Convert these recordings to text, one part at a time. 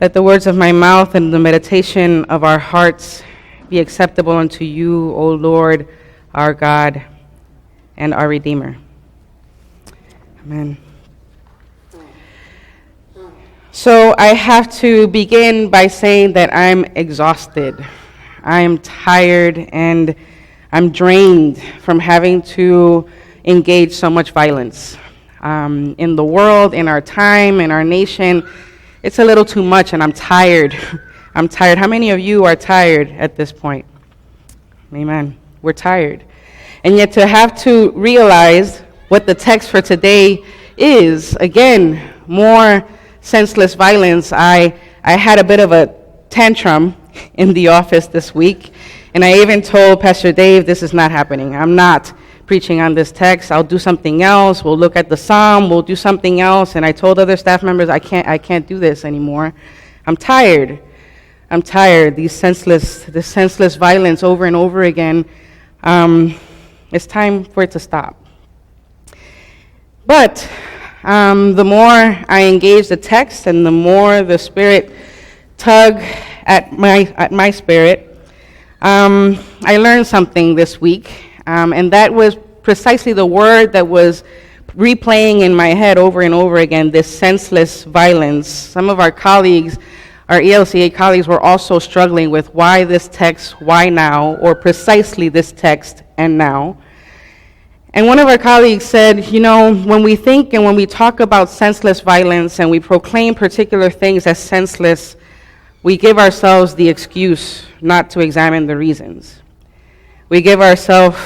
Let the words of my mouth and the meditation of our hearts be acceptable unto you, O Lord, our God and our Redeemer. Amen. So I have to begin by saying that I'm exhausted. I am tired and I'm drained from having to engage so much violence. In the world, in our time, in our nation, it's a little too much, and I'm tired. I'm tired. How many of you are tired at this point? Amen. We're tired. And yet to have to realize what the text for today is, again, more senseless violence. I had a bit of a tantrum in the office this week, and I even told Pastor Dave, this is not happening. I'm not preaching on this text. I'll do something else. We'll look at the psalm. We'll do something else. And I told other staff members, I can't do this anymore. I'm tired. This senseless violence over and over again. It's time for it to stop. But the more I engage the text and the more the Spirit tug at my spirit, I learned something this week. And that was precisely the word that was replaying in my head over and over again, this senseless violence. Some of our colleagues, our ELCA colleagues, were also struggling with why this text, why now, or precisely this text and now. And one of our colleagues said, when we think and when we talk about senseless violence and we proclaim particular things as senseless, we give ourselves the excuse not to examine the reasons. We give ourselves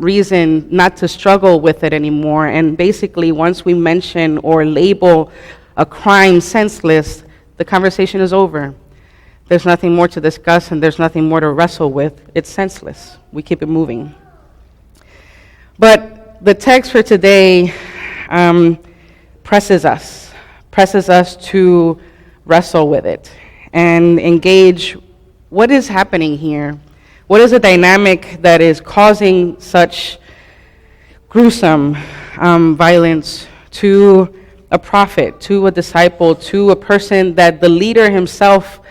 reason not to struggle with it anymore. And basically, once we mention or label a crime senseless, the conversation is over. There's nothing more to discuss and there's nothing more to wrestle with. It's senseless. We keep it moving. But the text for today presses us to wrestle with it and engage what is happening here. What is the dynamic that is causing such gruesome violence to a prophet, to a disciple, to a person that the leader himself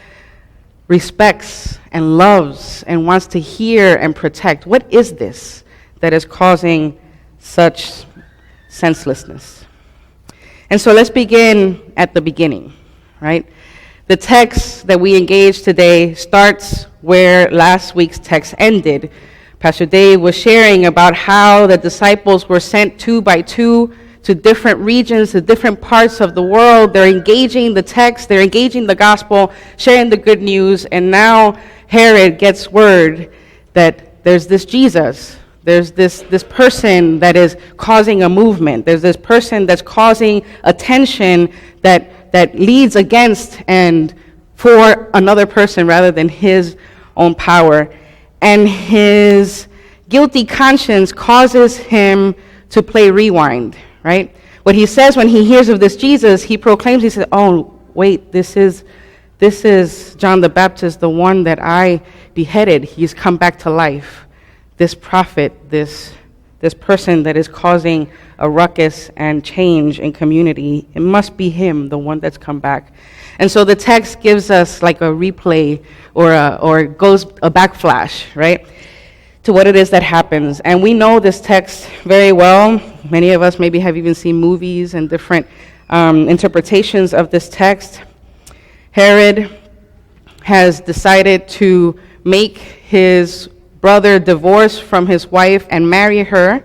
respects and loves and wants to hear and protect? What is this that is causing such senselessness? And so let's begin at the beginning, right? The text that we engage today starts where last week's text ended. Pastor Dave was sharing about how the disciples were sent 2 by 2 to different regions, to different parts of the world. They're engaging the text, they're engaging the gospel, sharing the good news, and now Herod gets word that there's this Jesus. There's this person that is causing a movement. There's this person that's causing attention that leads against and for another person rather than his own power. And his guilty conscience causes him to play rewind, right? What he says when he hears of this Jesus, he proclaims, he says, oh, wait, this is John the Baptist, the one that I beheaded. He's come back to life. This prophet, this person that is causing a ruckus and change in community, it must be him, the one that's come back. And so the text gives us like a replay or goes a backflash, right, to what it is that happens. And we know this text very well. Many of us maybe have even seen movies and different interpretations of this text. Herod has decided to make his brother divorce from his wife and marry her.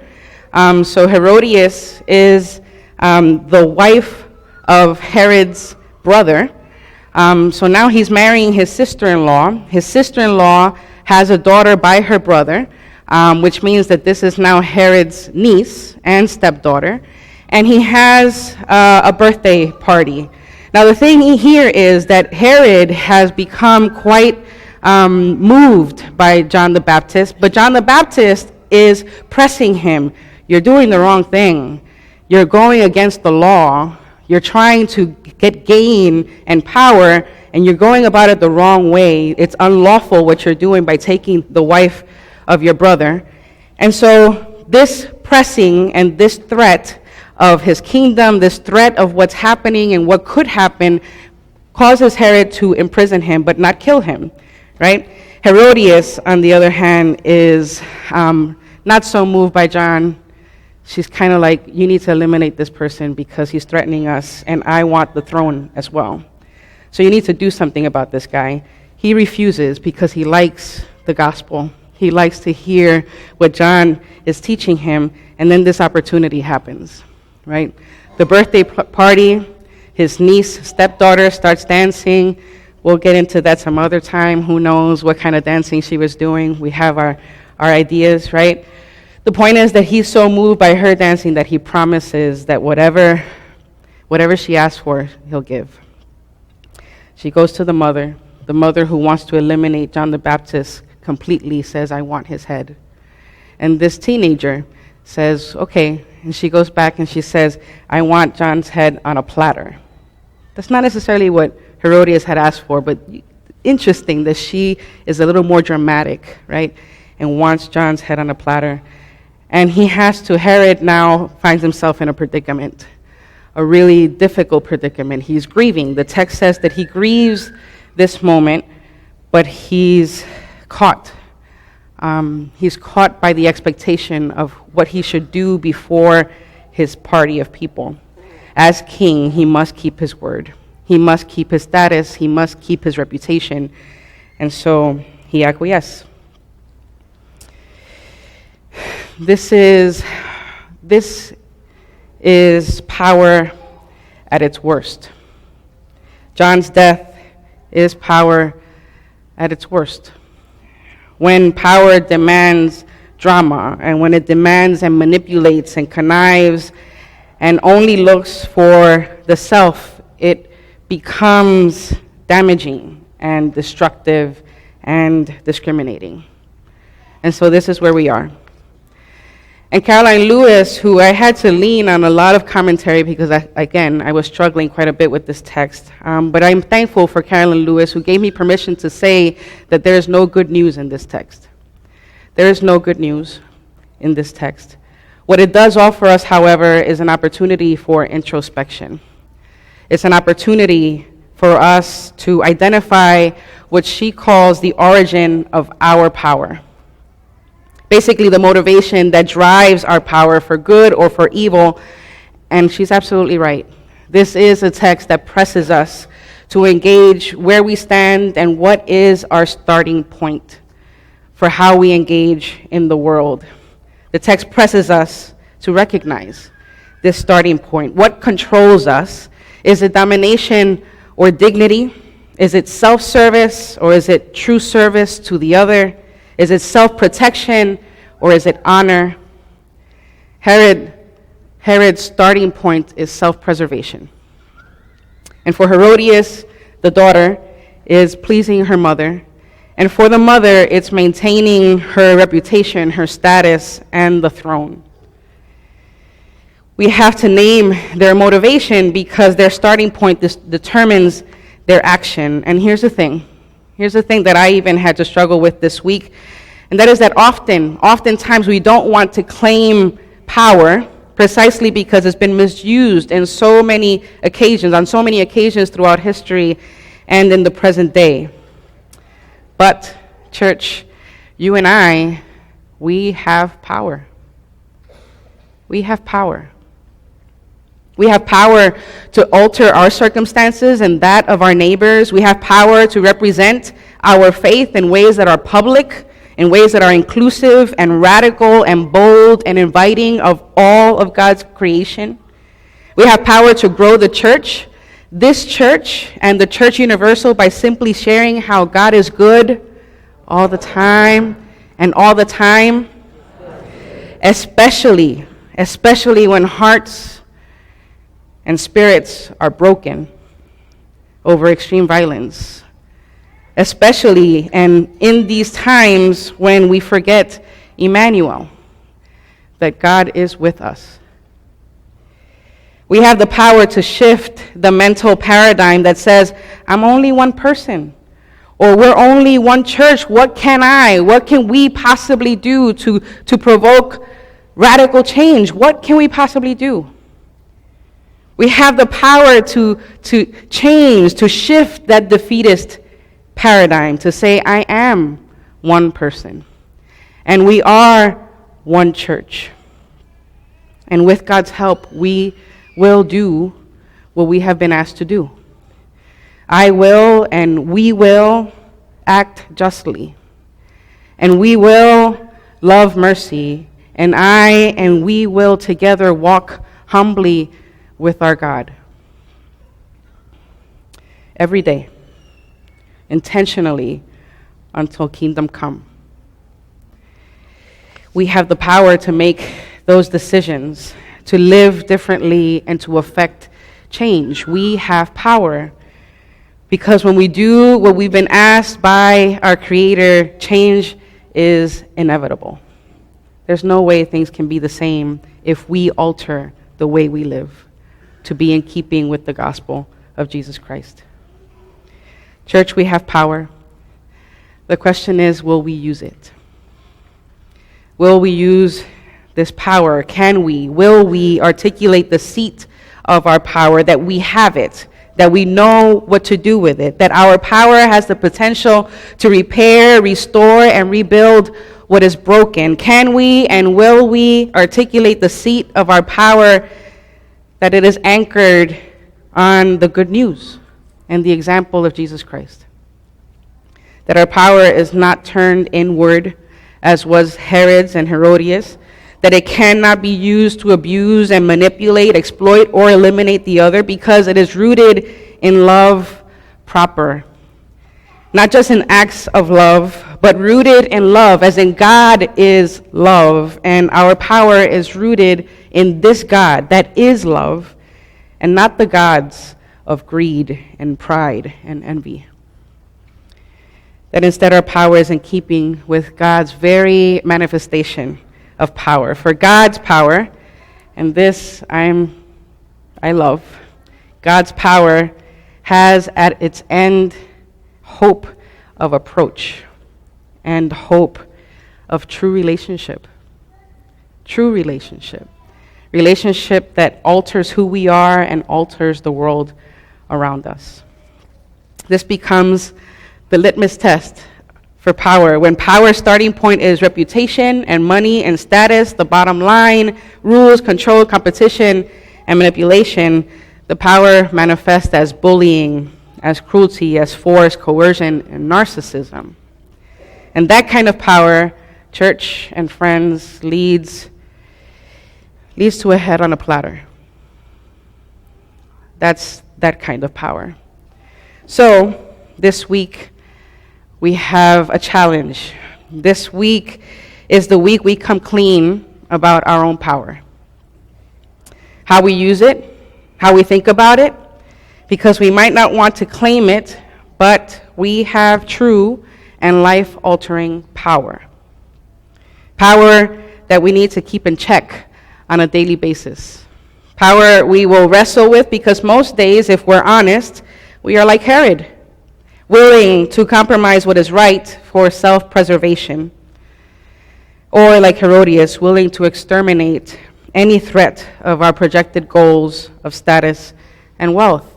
So Herodias is the wife of Herod's brother. So now he's marrying his sister-in-law. His sister-in-law has a daughter by her brother, which means that this is now Herod's niece and stepdaughter. And he has a birthday party. Now the thing here is that Herod has become quite moved by John the Baptist, but John the Baptist is pressing him. You're doing the wrong thing. You're going against the law. You're trying to get gain and power, and you're going about it the wrong way. It's unlawful what you're doing by taking the wife of your brother. And so this pressing and this threat of his kingdom, this threat of what's happening and what could happen, causes Herod to imprison him but not kill him, right? Herodias, on the other hand, is not so moved by John. She's kind of like, you need to eliminate this person because he's threatening us, and I want the throne as well. So you need to do something about this guy. He refuses because he likes the gospel. He likes to hear what John is teaching him, and then this opportunity happens, right? The birthday party, his niece, stepdaughter starts dancing. We'll get into that some other time. Who knows what kind of dancing she was doing? We have our ideas, right? The point is that he's so moved by her dancing that he promises that whatever she asks for, he'll give. She goes to the mother who wants to eliminate John the Baptist completely, says, I want his head. And this teenager says, okay. And she goes back and she says, I want John's head on a platter. That's not necessarily what Herodias had asked for, but interesting that she is a little more dramatic, right? And wants John's head on a platter. And Herod now finds himself in a predicament, a really difficult predicament. He's grieving. The text says that he grieves this moment, but he's caught. He's caught by the expectation of what he should do before his party of people. As king, he must keep his word. He must keep his status. He must keep his reputation. And so he acquiesces. This is power at its worst. John's death is power at its worst. When power demands drama, and when it demands and manipulates and connives and only looks for the self, it becomes damaging and destructive and discriminating. And so this is where we are. And Caroline Lewis, who I had to lean on a lot of commentary because, I was struggling quite a bit with this text. But I'm thankful for Caroline Lewis, who gave me permission to say that there is no good news in this text. There is no good news in this text. What it does offer us, however, is an opportunity for introspection. It's an opportunity for us to identify what she calls the origin of our power. Basically, the motivation that drives our power for good or for evil. And she's absolutely right. This is a text that presses us to engage where we stand and what is our starting point for how we engage in the world. The text presses us to recognize this starting point. What controls us? Is it domination or dignity? Is it self-service or is it true service to the other? Is it self-protection or is it honor? Herod's starting point is self-preservation. And for Herodias, the daughter is pleasing her mother. And for the mother, it's maintaining her reputation, her status, and the throne. We have to name their motivation because their starting point determines their action. And here's the thing that I even had to struggle with this week, and that is that oftentimes we don't want to claim power precisely because it's been misused in so many occasions throughout history and in the present day. But, church, you and I, we have power. We have power. We have power to alter our circumstances and that of our neighbors. We have power to represent our faith in ways that are public, in ways that are inclusive and radical and bold and inviting of all of God's creation. We have power to grow the church, this church and the church universal, by simply sharing how God is good all the time and all the time, especially when hearts and spirits are broken over extreme violence. Especially and in these times when we forget Emmanuel, that God is with us. We have the power to shift the mental paradigm that says, I'm only one person, or we're only one church. What can we possibly do to provoke radical change? What can we possibly do? We have the power to change, to shift that defeatist paradigm, to say, I am one person, and we are one church. And with God's help, we will do what we have been asked to do. I will and we will act justly, and we will love mercy, and I and we will together walk humbly with our God. Every day, intentionally, until kingdom come. We have the power to make those decisions, to live differently, and to affect change. We have power because when we do what we've been asked by our Creator, change is inevitable. There's no way things can be the same if we alter the way we live to be in keeping with the gospel of Jesus Christ. Church, we have power. The question is, will we use it? Will we use this power? Will we articulate the seat of our power, that we have it, that we know what to do with it, that our power has the potential to repair, restore, and rebuild what is broken? Can we and will we articulate the seat of our power, that it is anchored on the good news and the example of Jesus Christ? That our power is not turned inward, as was Herod's and Herodias, that it cannot be used to abuse and manipulate, exploit, or eliminate the other, because it is rooted in love proper. Not just in acts of love, but rooted in love, as in God is love, and our power is rooted in this God that is love, and not the gods of greed and pride and envy. That instead our power is in keeping with God's very manifestation of power. For God's power, and this I love, God's power has at its end hope of approach and hope of true relationship. True relationship. Relationship that alters who we are and alters the world around us. This becomes the litmus test for power. When power's starting point is reputation and money and status, the bottom line, rules, control, competition, and manipulation, the power manifests as bullying, as cruelty, as force, coercion, and narcissism. And that kind of power, church and friends, leads to a head on a platter. That's that kind of power. So, this week, we have a challenge. This week is the week we come clean about our own power. How we use it, how we think about it, because we might not want to claim it, but we have true and life-altering power. Power that we need to keep in check on a daily basis. Power we will wrestle with because most days, if we're honest, we are like Herod, willing to compromise what is right for self-preservation, or like Herodias, willing to exterminate any threat of our projected goals of status and wealth.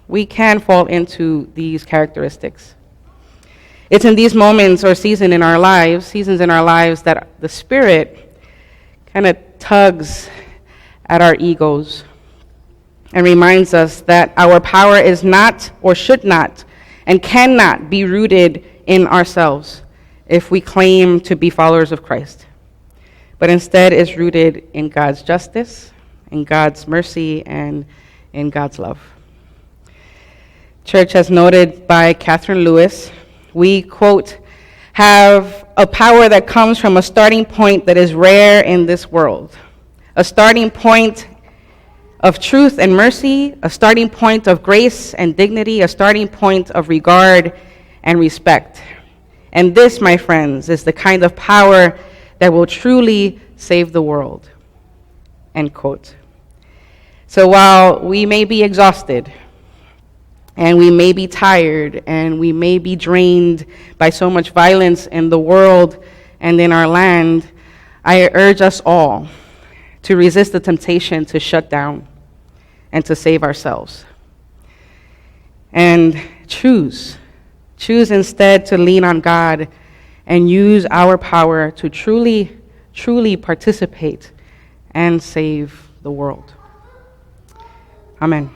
We can fall into these characteristics. It's in these moments or seasons in our lives that the Spirit kind of tugs at our egos and reminds us that our power is not or should not and cannot be rooted in ourselves if we claim to be followers of Christ, but instead is rooted in God's justice, in God's mercy, and in God's love. Church, as noted by Catherine Lewis, we, quote, have a power that comes from a starting point that is rare in this world, a starting point of truth and mercy, a starting point of grace and dignity, a starting point of regard and respect. And this, my friends, is the kind of power that will truly save the world, end quote. So while we may be exhausted, and we may be tired, and we may be drained by so much violence in the world and in our land, I urge us all to resist the temptation to shut down and to save ourselves. And choose instead to lean on God and use our power to truly, truly participate and save the world. Amen.